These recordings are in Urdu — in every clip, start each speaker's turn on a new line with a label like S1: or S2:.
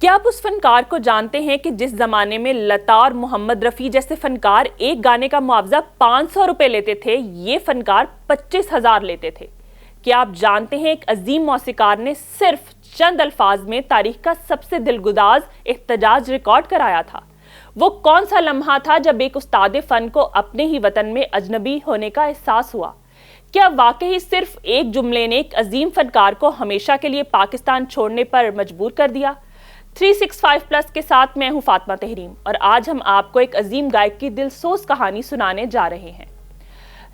S1: کیا آپ اس فنکار کو جانتے ہیں کہ جس زمانے میں لتا اور محمد رفیع جیسے فنکار ایک گانے کا معاوضہ 500 روپے لیتے تھے، یہ فنکار 25,000 لیتے تھے؟ کیا آپ جانتے ہیں ایک عظیم موسیقار نے صرف چند الفاظ میں تاریخ کا سب سے دلگداز احتجاج ریکارڈ کرایا تھا؟ وہ کون سا لمحہ تھا جب ایک استاد فن کو اپنے ہی وطن میں اجنبی ہونے کا احساس ہوا؟ کیا واقعی صرف ایک جملے نے ایک عظیم فنکار کو ہمیشہ کے لیے پاکستان چھوڑنے پر مجبور کر دیا؟ 365 پلس کے ساتھ میں ہوں فاطمہ تحریم، اور آج ہم آپ کو ایک عظیم گائک کی دل سوز کہانی سنانے جا رہے ہیں۔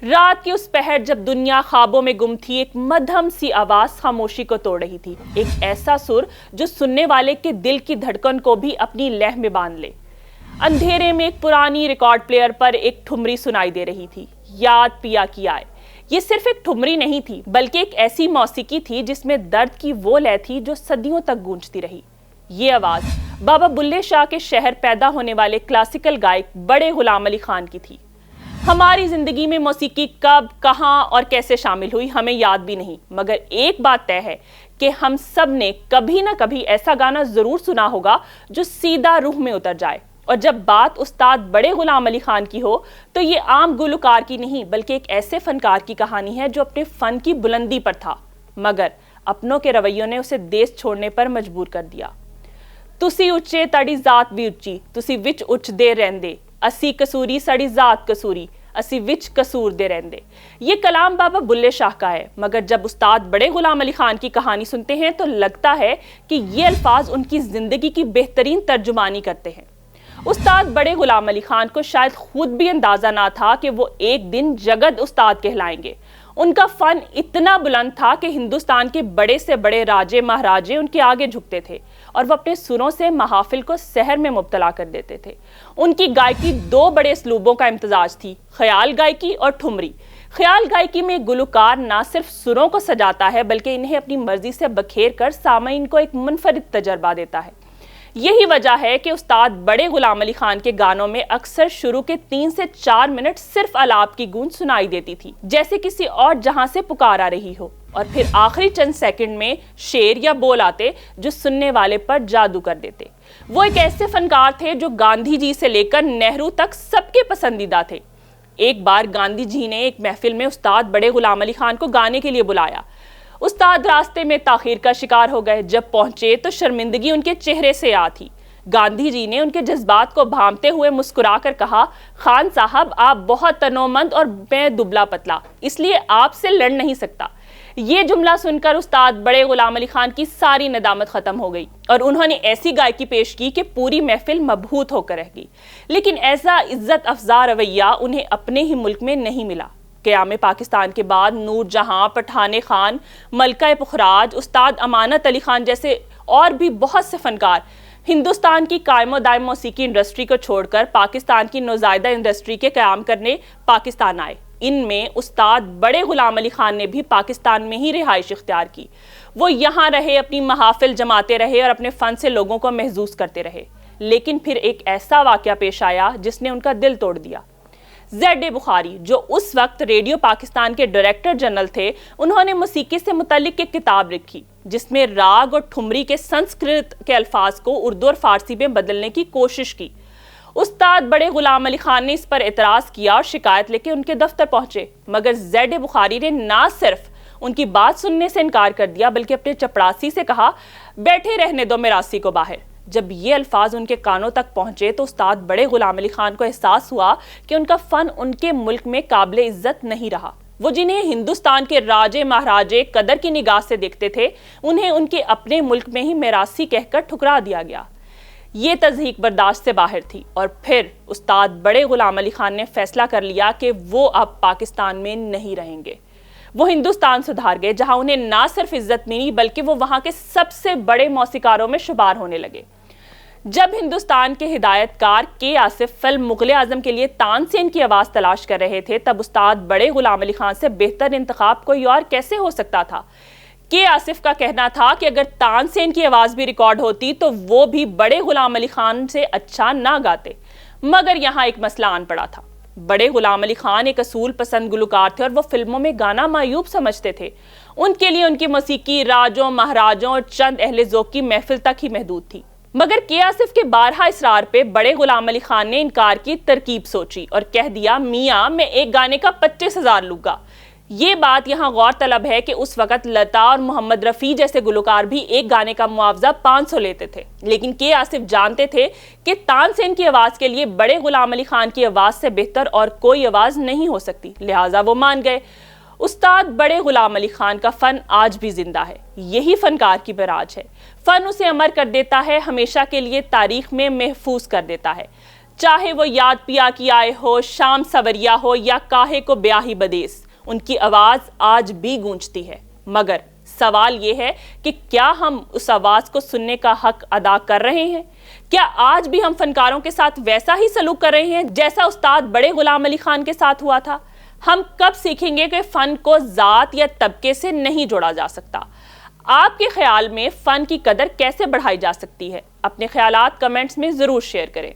S1: رات کی اس پہر جب دنیا خوابوں میں گم تھی، ایک مدھم سی آواز خاموشی کو توڑ رہی تھی، ایک ایسا سر جو سننے والے کے دل کی دھڑکن کو بھی اپنی لہ میں باندھ لے۔ اندھیرے میں ایک پرانی ریکارڈ پلیئر پر ایک ٹھمری سنائی دے رہی تھی، یاد پیا کی آئے۔ یہ صرف ایک ٹھمری نہیں تھی، بلکہ ایک ایسی موسیقی تھی جس میں درد کی وہ لے تھی جو صدیوں تک گونجتی رہی۔ یہ آواز بابا بلے شاہ کے شہر پیدا ہونے والے کلاسیکل گائک بڑے غلام علی خان کی تھی۔ ہماری زندگی میں موسیقی کب، کہاں اور کیسے شامل ہوئی ہمیں یاد بھی نہیں، مگر ایک بات طے ہے کہ ہم سب نے کبھی نہ کبھی ایسا گانا ضرور سنا ہوگا جو سیدھا روح میں اتر جائے۔ اور جب بات استاد بڑے غلام علی خان کی ہو تو یہ عام گلوکار کی نہیں، بلکہ ایک ایسے فنکار کی کہانی ہے جو اپنے فن کی بلندی پر تھا، مگر اپنوں کے رویوں نے اسے دیس چھوڑنے پر مجبور کر دیا۔ تسی اچے تڑی ذات بھی اچی، تسی وچ اچ دے رہندے، اسی کسوری سڑی ذات کسوری، اسی وچ کسور دے رہندے۔ یہ کلام بابا بلے شاہ کا ہے، مگر جب استاد بڑے غلام علی خان کی کہانی سنتے ہیں تو لگتا ہے کہ یہ الفاظ ان کی زندگی کی بہترین ترجمانی کرتے ہیں۔ استاد بڑے غلام علی خان کو شاید خود بھی اندازہ نہ تھا کہ وہ ایک دن جگت استاد کہلائیں گے۔ ان کا فن اتنا بلند تھا کہ ہندوستان کے بڑے سے بڑے راجے مہاراجے ان کے آگے جھکتے تھے، اور وہ اپنے سروں سے محافل کو سحر میں مبتلا کر دیتے تھے۔ ان کی گائکی دو بڑے اسلوبوں کا امتزاج تھی، خیال گائکی اور ٹھمری۔ خیال گائکی میں گلوکار نہ صرف سروں کو سجاتا ہے بلکہ انہیں اپنی مرضی سے بکھیر کر سامعین کو ایک منفرد تجربہ دیتا ہے۔ یہی وجہ ہے کہ استاد بڑے غلام علی خان کے گانوں میں اکثر شروع کے 3 سے 4 منٹ صرف آلاب کی گونج سنائی دیتی تھی، جیسے کسی اور جہاں سے پکار آ رہی ہو، اور پھر آخری چند سیکنڈ میں شعر یا بول آتے جو سننے والے پر جادو کر دیتے۔ وہ ایک ایسے فنکار تھے جو گاندھی جی سے لے کر نہرو تک سب کے پسندیدہ تھے۔ ایک بار گاندھی جی نے ایک محفل میں استاد بڑے غلام علی خان کو گانے کے لیے بلایا۔ استاد راستے میں تاخیر کا شکار ہو گئے۔ جب پہنچے تو شرمندگی ان کے چہرے سے آ تھی۔ گاندھی جی نے ان کے جذبات کو بھانپتے ہوئے مسکرا کر کہا، خان صاحب آپ بہت تنومند اور میں دبلا پتلا، اس لیے آپ سے لڑ نہیں سکتا۔ یہ جملہ سن کر استاد بڑے غلام علی خان کی ساری ندامت ختم ہو گئی، اور انہوں نے ایسی گائکی پیش کی کہ پوری محفل مبہوت ہو کر رہ گئی۔ لیکن ایسا عزت افزا رویہ انہیں اپنے ہی ملک میں نہیں ملا۔ قیام پاکستان کے بعد نور جہاں، پٹھان خان، ملکہ پخراج، استاد امانت علی خان جیسے اور بھی بہت سے فنکار ہندوستان کی قائم و دائم موسیقی انڈسٹری کو چھوڑ کر پاکستان کی نوزائیدہ انڈسٹری کے قیام کرنے پاکستان آئے۔ ان میں استاد بڑے غلام علی خان نے بھی پاکستان میں ہی رہائش اختیار کی۔ وہ یہاں رہے، اپنی محافل جماتے رہے اور اپنے فن سے لوگوں کو محظوظ کرتے رہے۔ لیکن پھر ایک ایسا واقعہ پیش آیا جس نے ان کا دل توڑ دیا۔ زیڈ بخاری، جو اس وقت ریڈیو پاکستان کے ڈائریکٹر جنرل تھے، انہوں نے موسیقی سے متعلق ایک کتاب لکھی جس میں راگ اور ٹھمری کے سنسکرت کے الفاظ کو اردو اور فارسی میں بدلنے کی کوشش کی۔ استاد بڑے غلام علی خان نے اس پر اعتراض کیا اور شکایت لے کے ان کے دفتر پہنچے، مگر زیڈ بخاری نے نہ صرف ان کی بات سننے سے انکار کر دیا بلکہ اپنے چپڑاسی سے کہا، بیٹھے رہنے دو میراسی کو باہر۔ جب یہ الفاظ ان کے کانوں تک پہنچے تو استاد بڑے غلام علی خان کو احساس ہوا کہ ان کا فن ان کے ملک میں قابل عزت نہیں رہا۔ وہ جنہیں ہندوستان کے راجے مہاراجے قدر کی نگاہ سے دیکھتے تھے، انہیں ان کے اپنے ملک میں ہی میراسی کہہ کر ٹھکرا دیا گیا۔ یہ تضحیک برداشت سے باہر تھی، اور پھر استاد بڑے غلام علی خان نے فیصلہ کر لیا کہ وہ اب پاکستان میں نہیں رہیں گے۔ وہ ہندوستان سدھار گئے، جہاں انہیں نہ صرف عزت ملی بلکہ وہ وہاں کے سب سے بڑے موسیقاروں میں شمار ہونے لگے۔ جب ہندوستان کے ہدایت کار کے آصف فلم مغل اعظم کے لیے تان سین کی آواز تلاش کر رہے تھے، تب استاد بڑے غلام علی خان سے بہتر انتخاب کوئی اور کیسے ہو سکتا تھا؟ کے آصف کا کہنا تھا کہ اگر تان سین کی آواز بھی ریکارڈ ہوتی تو وہ بھی بڑے غلام علی خان سے اچھا نہ گاتے، مگر یہاں ایک مسئلہ آن پڑا تھا۔ بڑے غلام علی خان ایک اصول پسند گلوکار تھے اور وہ فلموں میں گانا معیوب سمجھتے تھے۔ ان کے لیے ان کی موسیقی راجوں، مہاراجوں اور چند اہل ذوق کی محفل تک ہی محدود تھی۔ مگر کے آصف کے بارہا اصرار پہ بڑے غلام علی خان نے انکار کی ترکیب سوچی اور کہہ دیا میاں میں ایک گانے کا 25,000 لوں گا۔ یہ بات یہاں غور طلب ہے کہ اس وقت لتا اور محمد رفیع جیسے گلوکار بھی ایک گانے کا معاوضہ 500 لیتے تھے، لیکن کے آصف جانتے تھے کہ تان سین کی آواز کے لیے بڑے غلام علی خان کی آواز سے بہتر اور کوئی آواز نہیں ہو سکتی، لہٰذا وہ مان گئے۔ استاد بڑے غلام علی خان کا فن آج بھی زندہ ہے، یہی فنکار کی براج ہے۔ فن اسے امر کر دیتا ہے، ہمیشہ کے لیے تاریخ میں محفوظ کر دیتا ہے، چاہے وہ یاد پیا کی آئے ہو، شام سوریا ہو یا کاہے کو بیاہی بدیس، ان کی آواز آج بھی گونجتی ہے۔ مگر سوال یہ ہے کہ کیا ہم اس آواز کو سننے کا حق ادا کر رہے ہیں؟ کیا آج بھی ہم فنکاروں کے ساتھ ویسا ہی سلوک کر رہے ہیں جیسا استاد بڑے غلام علی خان کے ساتھ ہوا تھا؟ ہم کب سیکھیں گے کہ فن کو ذات یا طبقے سے نہیں جوڑا جا سکتا؟ آپ کے خیال میں فن کی قدر کیسے بڑھائی جا سکتی ہے؟ اپنے خیالات کمنٹس میں ضرور شیئر کریں۔